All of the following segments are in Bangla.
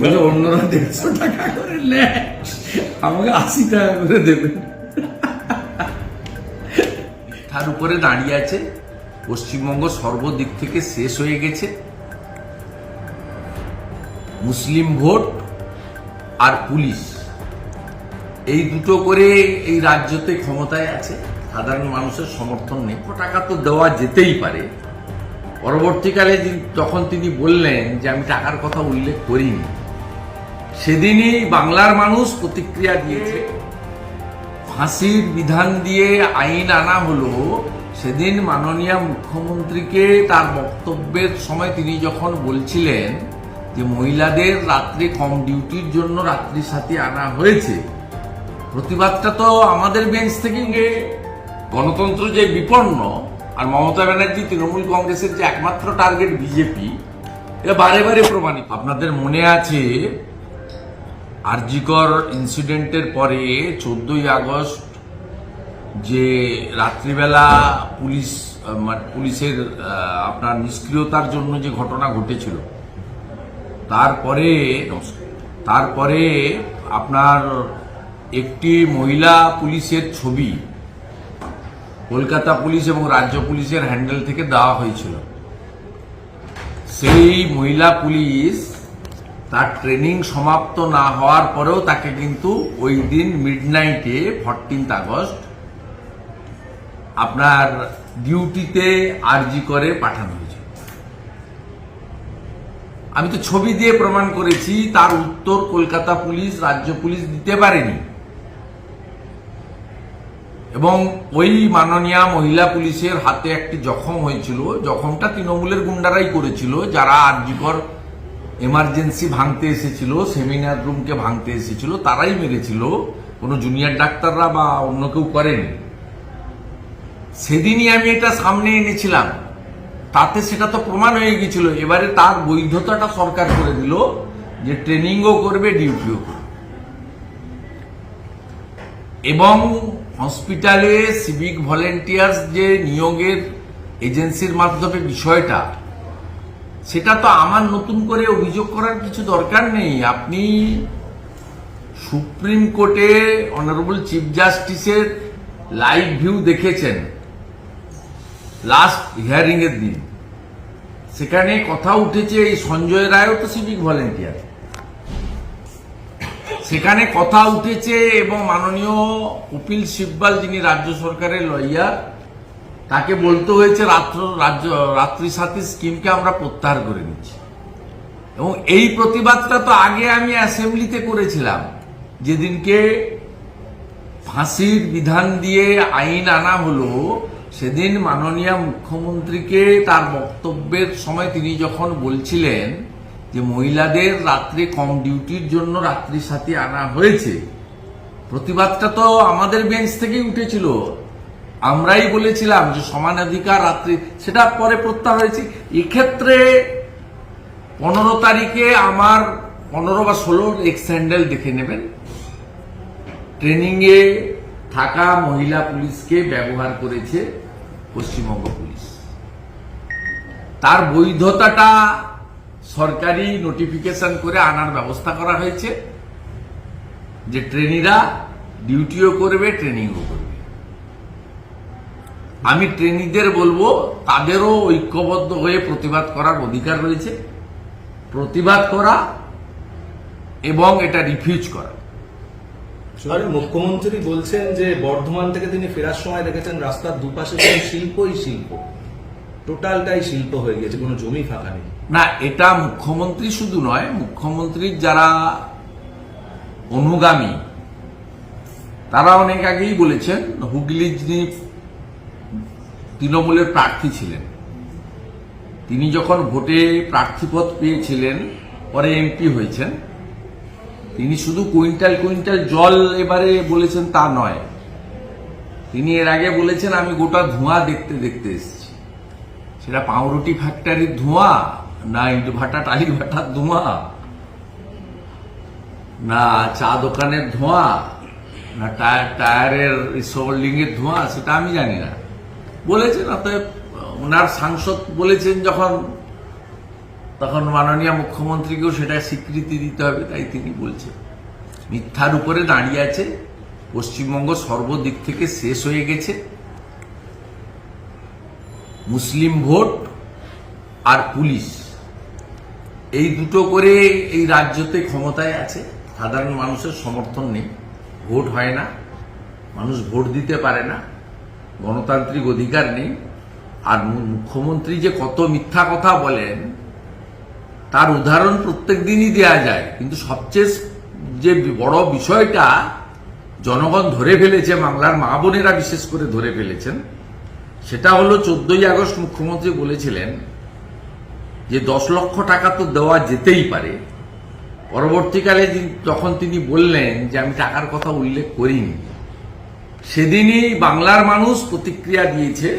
বলে অন্যরা 150 টাকা করে নেয়, আমাকে 80 টাকা করে দেবেন। তার উপরে দাঁড়িয়ে আছে পশ্চিমবঙ্গ সর্বদিক থেকে শেষ হয়ে গেছে, মুসলিম ভোট আর পুলিশ এই দুটো করে এই রাজ্যতে ক্ষমতায় আছে, সাধারণ মানুষের সমর্থন নেই। টাকা তো দেওয়া যেতেই পারে। পরবর্তীকালে যখন তিনি বললেন যে আমি টাকার কথা উল্লেখ করিনি, সেদিনই বাংলার মানুষ প্রতিক্রিয়া দিয়েছে। ফাঁসির বিধান দিয়ে আইন আনা হলো, সেদিন মাননীয় মুখ্যমন্ত্রীকে তার বক্তব্যের সময় তিনি যখন বলছিলেন যে মহিলাদের রাত্রে কম ডিউটির জন্য রাত্রি সাথী আনা হয়েছে, প্রতিবাদটা তো আমাদের বেঞ্চ থেকে গণতন্ত্র যে বিপন্ন আর মমতা ব্যানার্জি তৃণমূল কংগ্রেসের যে একমাত্র টার্গেট বিজেপি, এটা বারে বারে প্রমাণিত। আপনাদের মনে আছে আরজিকর ইনসিডেন্টের পরে 14ই আগস্ট যে রাত্রিবেলা পুলিশের আপনার নিষ্ক্রিয়তার জন্য যে ঘটনা ঘটেছিল, তারপরে আপনার একটি মহিলা পুলিশের ছবি কলকাতা পুলিশ এবং রাজ্য পুলিশের হ্যান্ডেল থেকে দেওয়া হয়েছিল। সেই মহিলা পুলিশ তার ট্রেনিং সমাপ্ত না হওয়ার পরেও তাকে কিন্তু ওই দিন মিডনাইটে 14 আগস্ট আপনার ডিউটিতে আরজি করে পাঠানো হয়েছে। আমি তো ছবি দিয়ে প্রমাণ করেছি, তার উত্তর কলকাতা পুলিশ রাজ্য পুলিশ দিতে পারেনি, এবং ওই মাননীয় মহিলা পুলিশের হাতে একটি জখম হয়েছিল। জখমটা তৃণমূলের গুন্ডারাই করেছিল, যারা আরজিকর এমার্জেন্সি ভাঙতে এসেছিল, সেমিনার রুমকে ভাঙতে এসেছিল, তারাই মেরেছিল, কোনো জুনিয়র ডাক্তাররা বা অন্য কেউ করেনি। সেদিনই আমি এটা সামনে এনেছিলাম, তাতে সেটা তো প্রমাণ হয়ে গেছিল। এবারে তার বৈধতাটা সরকার করে দিল যে ট্রেনিংও করবে, ডিউটিও করবে। এবং হসপিটালে সিভিক ভলেন্টিয়ার্স যে নিয়োগের এজেন্সির মাধ্যমে বিষয়টা, সেটা তো আমার নতুন করে অভিযোগ করার কিছু দরকার নেই। আপনি সুপ্রিম কোর্টে অনারেবল চিফ জাস্টিসের লাইভ ভিউ দেখেছেন লাস্ট হিয়ারিং এর দিন। সেখানে কথা উঠেছে, এই সঞ্জয় রায়ও তো সিভিক ভলেন্টিয়ার, সেখানে কথা উঠেছে, এবং মাননীয় কপিল সিব্বাল যিনি রাজ্য সরকারের লয়ার, তাকে বলতে হয়েছে রাত্রি সাথী স্কিমকে আমরা প্রত্যাহার করে নিচ্ছি। এবং এই প্রতিবাদটা তো আগে আমি অ্যাসেম্বলিতে করেছিলাম, যেদিনকে ফাঁসির বিধান দিয়ে আইন আনা হলো, সেদিন মাননীয় মুখ্যমন্ত্রীকে তার বক্তব্যের সময় তিনি যখন বলছিলেন যে মহিলাদের রাত্রে কম ডিউটির জন্য রাত্রি সাথী আনা হয়েছে, প্রতিবাদটা তো আমাদের বেঞ্চ থেকেই উঠেছিল। আমরাই বলেছিলাম যে সমানাধিকার রাত্রি, সেটা পরে প্রত্যাহার হয়েছে। এক্ষেত্রে 15 তারিখে আমার 15 বা 16 এক্স হ্যান্ডেল দেখে নেবেন, ট্রেনিংয়ে থাকা মহিলা পুলিশকে ব্যবহার করেছে পশ্চিমবঙ্গ পুলিশ। তার বৈধতাটা সরকারি নোটিফিকেশন করে আনার ব্যবস্থা করা হয়েছে যে ট্রেনিরা ডিউটিও করবে, ট্রেনিংও করবে। আমি ট্রেনিদের বলবো, তাদেরও ঐক্যবদ্ধ হয়ে প্রতিবাদ করার অধিকার রয়েছে, প্রতিবাদ করা এবং এটা রিফিউজ করা। মুখ্যমন্ত্রী বলছেন যে বর্ধমান থেকে তিনি ফেরার সময় দেখেছেন রাস্তার দুপাশে শিল্পই শিল্প, টোটালটাই শিল্প হয়ে গেছে, কোনো জমি ফাঁকা নেই। না, এটা মুখ্যমন্ত্রী শুধু নয়, মুখ্যমন্ত্রীর যারা অনুগামী তারা অনেক আগেই বলেছেন। হুগলির যিনি তৃণমূলের প্রার্থী ছিলেন, তিনি যখন ভোটে প্রার্থীপদ পেয়েছিলেন, পরে এমপি হয়েছেন, তিনি শুধু কুইন্টাল কুইন্টাল জল এবারে বলেছেন তা নয়, তিনি এর আগে বলেছেন আমি গোটা ধোঁয়া দেখতে দেখতে এসেছি। সেটা পাউরুটি ফ্যাক্টরির ধোঁয়া, না ইট ভাটা টালি ভাটার ধোঁয়া, না চা দোকানের ধোঁয়া, না টায়ারের রিসোল্ডিং এর ধোঁয়া, সেটা আমি জানি না। বলেছেন, অতএব ওনার সাংসদ বলেছেন যখন তখন মাননীয় মুখ্যমন্ত্রীকেও সেটা স্বীকৃতি দিতে হবে, তাই তিনি বলছেন মিথ্যার উপরে দাঁড়িয়ে আছে। পশ্চিমবঙ্গ সর্বদিক থেকে শেষ হয়ে গেছে। মুসলিম ভোট আর পুলিশ এই দুটো করে এই রাজ্যতে ক্ষমতায় আছে। সাধারণ মানুষের সমর্থন নেই, ভোট হয় না, মানুষ ভোট দিতে পারে না, গণতান্ত্রিক অধিকার নেই। আর মুখ্যমন্ত্রী যে কত মিথ্যা কথা বলেন তার উদাহরণ প্রত্যেক দিনই দেওয়া যায়, কিন্তু সবচেয়ে যে বড় বিষয়টা জনগণ ধরে ফেলেছে, বাংলার মা বোনেরা বিশেষ করে ধরে ফেলেছেন, সেটা হলো 14ই আগস্ট মুখ্যমন্ত্রী বলেছিলেন যে 10 লক্ষ টাকা তো দেওয়া যেতেই পারে। পরবর্তীকালে যখন তিনি বললেন যে আমি টাকার কথা উল্লেখ করিনি, সেদিনই বাংলার মানুষ প্রতিক্রিয়া দিয়েছে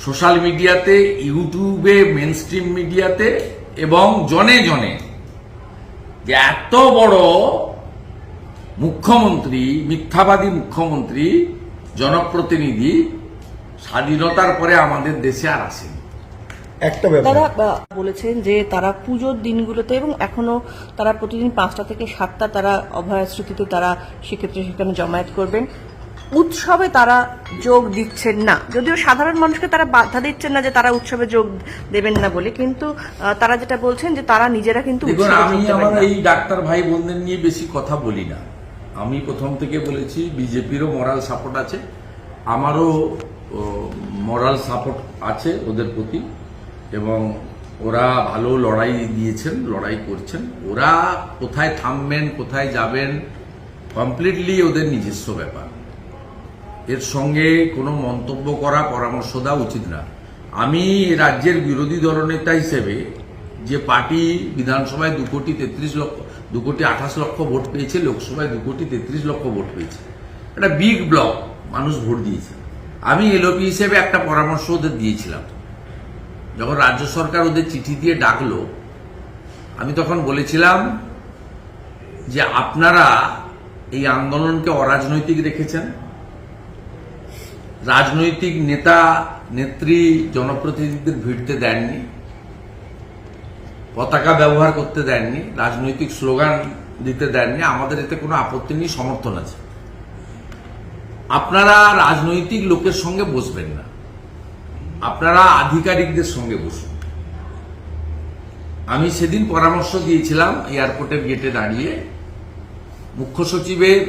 সোশ্যাল মিডিয়াতে, ইউটিউবে, মেনস্ট্রিম মিডিয়াতে এবং জনে জনে, যে এত বড় মুখ্যমন্ত্রী, মিথ্যাবাদী মুখ্যমন্ত্রী, জনপ্রতিনিধি স্বাধীনতার পরে আমাদের দেশে আর আসেনি। একটা ব্যাপার তারা বলেছেন যে তারা পুজোর দিনগুলোতে এবং এখনো তারা প্রতিদিন 5টা থেকে 7টা তারা অভয়ার স্মৃতিতে তারা সেক্ষেত্রে সেখানে জমায়েত করবেন। উৎসবে তারা যোগ দিচ্ছেন না, যদিও সাধারণ মানুষকে তারা বাধা দিচ্ছেন না যে তারা উৎসবে যোগ দেবেন না বলে, কিন্তু তারা যেটা বলছেন যে তারা নিজেরা কিন্তু দেখুন, উৎসবে আমি যোগ দেবেন আমার না। এই ডাক্তার ভাই বোনদের নিয়ে বেশি কথা বলি না। আমি প্রথম থেকে বলেছি বিজেপিরও মরাল সাপোর্ট আছে, আমারও মরাল সাপোর্ট আছে ওদের প্রতি, এবং ওরা ভালো লড়াই দিয়েছেন, লড়াই করছেন। ওরা কোথায় থামবেন, কোথায় যাবেন, কমপ্লিটলি ওদের নিজস্ব ব্যাপার। এর সঙ্গে কোনো মন্তব্য করা, পরামর্শ দেওয়া উচিত না। আমি রাজ্যের বিরোধী দলনেতা হিসেবে যে পার্টি বিধানসভায় 2 কোটি 28 লক্ষ ভোট পেয়েছে, লোকসভায় 2 কোটি 33 লক্ষ ভোট পেয়েছে, একটা বিগ ব্লক, মানুষ ভোট দিয়েছে। আমি এলওপি হিসেবে একটা পরামর্শ ওদের দিয়েছিলাম। যখন রাজ্য সরকার ওদের চিঠি দিয়ে ডাকলো, আমি তখন বলেছিলাম যে আপনারা এই আন্দোলনকে অরাজনৈতিক রেখেছেন, রাজনৈতিক নেতা নেত্রী জনপ্রতিনিধিদের ভিড়তে দেননি, পতাকা ব্যবহার করতে দেননি, রাজনৈতিক স্লোগান দিতে দেননি। আমাদের এতে কোনো আপত্তি নেই, সমর্থন আছে। আপনারা রাজনৈতিক লোকের সঙ্গে বসবেন না, আপনারা আধিকারিকদের সঙ্গে বসুন। আমি সেদিন পরামর্শ দিয়েছিলাম এয়ারপোর্টের গেটে দাঁড়িয়ে, মুখ্য সচিবের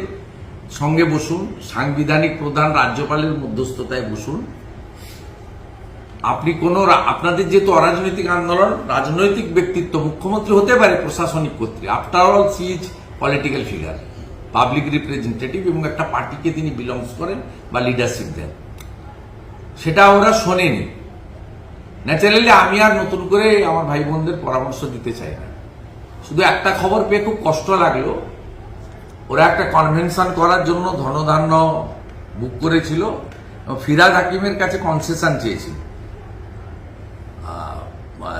সঙ্গে বসুন, সাংবিধানিক প্রধান রাজ্যপালের মধ্যস্থতায় বসুন। আপনি আপনাদের যেহেতু অরাজনৈতিক আন্দোলন, রাজনৈতিক ব্যক্তিত্ব মুখ্যমন্ত্রী হতে পারে প্রশাসনিক কর্তৃ, after all she is political figure, public representative, এবং একটা পার্টিকে তিনি বিলংস করেন বা লিডারশিপ দেন, সেটা ওরা শোনেনি। ন্যাচারালি আমি আর নতুন করে আমার ভাই বোনদের পরামর্শ দিতে চাই না। শুধু একটা খবর পেয়ে খুব কষ্ট লাগলো, ওরা একটা কনভেনশন করার জন্য ধনধান্য বুক করেছিল, ফিরাদ হাকিমের কাছে কনসেশন চেয়েছিল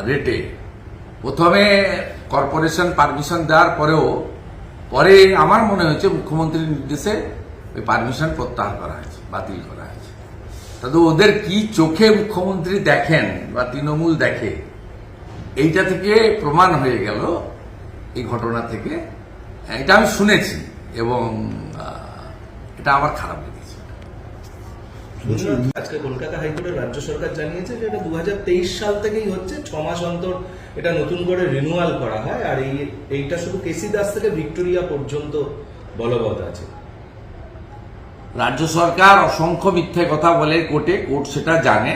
রেটে। প্রথমে কর্পোরেশন পারমিশন দেওয়ার পরেও পরে আমার মনে হয়েছে মুখ্যমন্ত্রীর নির্দেশে ওই পারমিশন প্রত্যাহার করা হয়েছে, বাতিল করা হয়েছে। তাদের ওদের কি চোখে মুখ্যমন্ত্রী দেখেন বা তৃণমূল দেখে, এইটা থেকে প্রমাণ হয়ে গেল এই ঘটনা থেকে। এটা আমি শুনেছি এবং এটা আমার খারাপ লেগেছে। আজকে কলকাতা হাইকোর্টের রাজ্য সরকার জানিয়েছে যে এটা 2023 সাল থেকেই হচ্ছে, 6 মাস অন্তর এটা নতুন করে রিনিউয়াল করা হয়, আর এইটা শুধু কেসি দাস থেকে ভিক্টোরিয়া পর্যন্ত বলবৎ আছে। রাজ্য সরকার অসংখ্য মিথ্যে কথা বলে কোর্টে, কোর্ট সেটা জানে।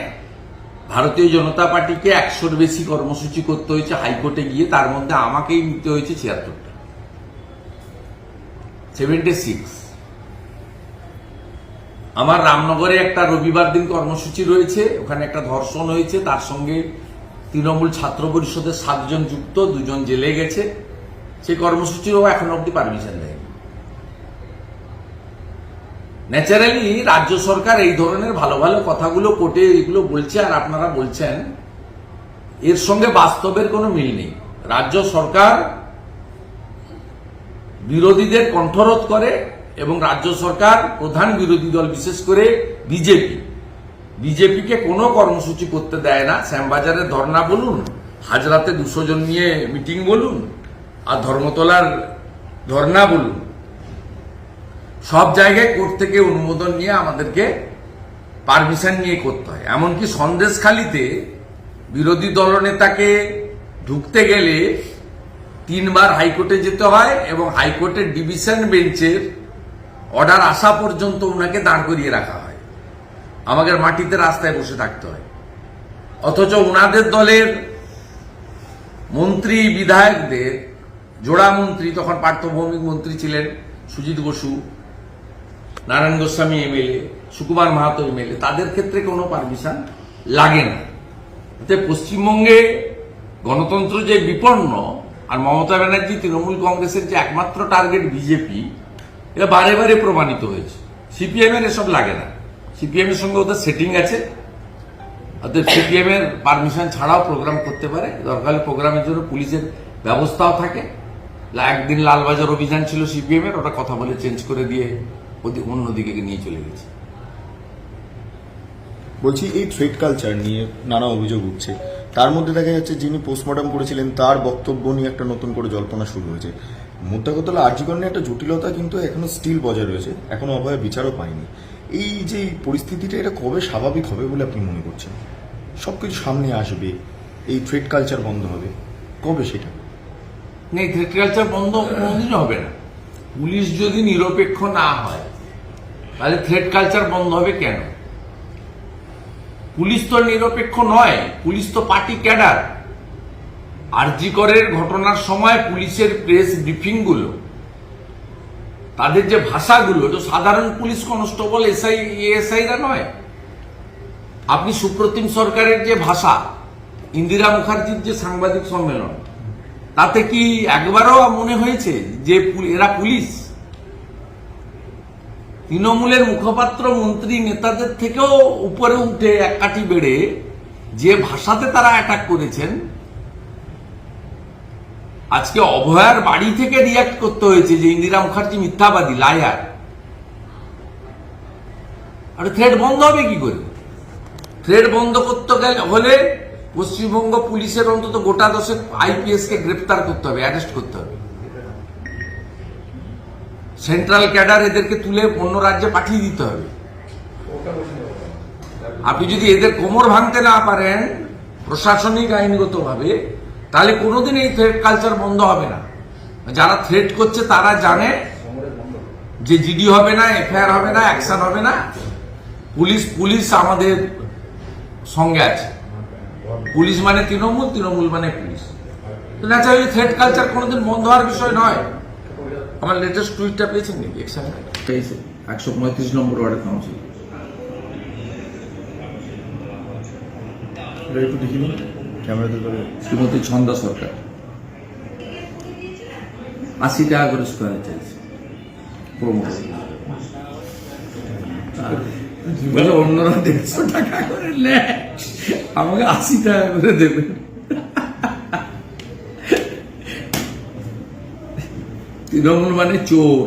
ভারতীয় জনতা পার্টিকে 100-র বেশি কর্মসূচি করতে হয়েছে হাইকোর্টে গিয়ে, তার মধ্যে আমাকেই নিতে হয়েছে 76টা, 76। আমার রামনগরে একটা রবিবার দিন কর্মসূচি রয়েছে, ওখানে একটা ধর্ষণ হয়েছে, তার সঙ্গে তৃণমূল ছাত্র পরিষদের 7 জন যুক্ত, 2 জন জেলে গেছে। সেই কর্মসূচিরও এখন অব্দি পারমিশন দেয়নি। ন্যাচারালি রাজ্য সরকার এই ধরনের ভালো ভালো কথাগুলো কোর্টে এগুলো বলছে, আর আপনারা বলছেন, এর সঙ্গে বাস্তবের কোনো মিল নেই। রাজ্য সরকার বিরোধীদের কণ্ঠরোধ করে এবং রাজ্য সরকার প্রধান বিরোধী দল বিশেষ করে বিজেপিকে কোনো কর্মসূচি করতে দেয় না। শ্যামবাজারের ধর্ণা বলুন, হাজরাতে 200 জন নিয়ে মিটিং বলুন আর ধর্মতলার ধর্ণা বলুন, সব জায়গায় কোর্ট থেকে অনুমোদন নিয়ে আমাদেরকে পারমিশন নিয়ে করতে হয়। এমনকি সন্দেশখালিতে বিরোধী দলনেতাকে ঢুকতে গেলে 3 বার হাইকোর্টে যেতে হয় এবং হাইকোর্টের ডিভিশন বেঞ্চের অর্ডার আসা পর্যন্ত ওনাকে দাঁড় করিয়ে রাখা হয়, আমাদের মাটিতে রাস্তায় বসে থাকতে হয়। অথচ ওনাদের দলের মন্ত্রী বিধায়কদের জোড়া মন্ত্রী, তখন পার্থভৌমিক মন্ত্রী ছিলেন সুজিত বসু, নারায়ণ গোস্বামী এমএলএ, সুকুমার মাহাতো এমএলএ, তাদের ক্ষেত্রে কোনো পারমিশন লাগে না। এতে পশ্চিমবঙ্গে গণতন্ত্র যে বিপন্ন, আর মমতা ব্যানার্জি তৃণমূল কংগ্রেসের যে একমাত্র টার্গেট বিজেপি, এটা বারে বারে প্রমাণিত হয়েছে। সিপিএম এর এসব লাগে না, সিপিএম এর সঙ্গে ওদের সেটিং আছে, ওদের সিপিএম এর পারমিশন ছাড়াও প্রোগ্রাম করতে পারে, দরকার হলে প্রোগ্রামের জন্য পুলিশের ব্যবস্থাও থাকে। একদিন লালবাজার অভিযান ছিল সিপিএম এর, ওটা কথা বলে চেঞ্জ করে দিয়ে অন্যদিকে নিয়ে চলে গেছে। বলছি, এই থ্রেড কালচার নিয়ে নানা অভিযোগ উঠছে, তার মধ্যে দেখা যাচ্ছে যিনি পোস্টমর্টম করেছিলেন তার বক্তব্য নিয়ে একটা নতুন করে জল্পনা শুরু হয়েছে। মোদ্দা কথা হলো আরজিকর নিয়ে একটা জটিলতা কিন্তু এখনো স্টিল বজায় রয়েছে, এখনো অভয়ের বিচারও পায়নি। এই যে পরিস্থিতিটা, এটা কবে স্বাভাবিক হবে বলে আপনি মনে করছেন? সবকিছু সামনে আসবে, এই থ্রেড কালচার বন্ধ হবে, কবে সেটা? এই থ্রেড কালচার বন্ধ কোনোদিনই হবে না। পুলিশ যদি নিরপেক্ষ না হয় তাহলে থ্রেড কালচার বন্ধ হবে কেন? পুলিশ তো নিরপেক্ষ নয়, পুলিশ তো পার্টি ক্যাডার। আরজিকরের ঘটনার সময় পুলিশের প্রেস ব্রিফিং গুলো, তাদের যে ভাষাগুলো, তো সাধারণ পুলিশ কনস্টেবল এএসআইরা নয়। আপনি সুপ্রতিম সরকারের যে ভাষা, ইন্দিরা মুখার্জির যে সাংবাদিক সম্মেলন, তাতে কি একবারও মনে হয়েছে যে এরা পুলিশ? তৃণমূলের মুখপাত্র মন্ত্রী নেতাদের থেকেও উপরে উঠে এক কাঠি বেড়ে যে ভাষাতে তারা অ্যাটাক করেছেন, আজকে অভয়ার বাড়ি থেকে রিয়াক্ট করতে হয়েছে যে ইন্দিরা মুখার্জি মিথ্যাবাদী, লায়ার। আর থ্রেড বন্ধ হবে কি করে? থ্রেড বন্ধ করতে গেলে হলে পশ্চিমবঙ্গ পুলিশের অন্তত গোটা 10 আইপিএস কে গ্রেপ্তার করতে হবে, অ্যারেস্ট করতে হবে। সেন্ট্রাল ক্যাডার এদেরকে তুলে অন্য রাজ্যে পাঠিয়ে দিতে হবে। আপনি যদি এদের কোমর ভাঙতে না পারেন প্রশাসনিক আইনগত ভাবে, তাহলে কোনোদিন এই থ্রেড কালচার বন্ধ হবে না। যারা থ্রেড করছে তারা জানে যে জিডি হবে না, এফআইআর হবে না, অ্যাকশন হবে না। পুলিশ আমাদের সঙ্গে আছে। পুলিশ মানে তৃণমূল, তৃণমূল মানে পুলিশ। ন্যাচারালি থ্রেড কালচার কোনোদিন বন্ধ হওয়ার বিষয় নয়। আমার লেটেস্ট টুইটটা পেয়েছেন নাকি? 135 নম্বর ওয়ার্ডের কাউন্সিল। একটু দেখি ক্যামেরাতে করে। শ্রীমতী ছন্দা সরকার 80 টাকা করে স্কোয়ার চাইছে প্রমোটার। অন্যরা 150 টাকা করে নেয়, আমাকে 80 টাকা করে দেবেন। তৃণমূল মানে চোর।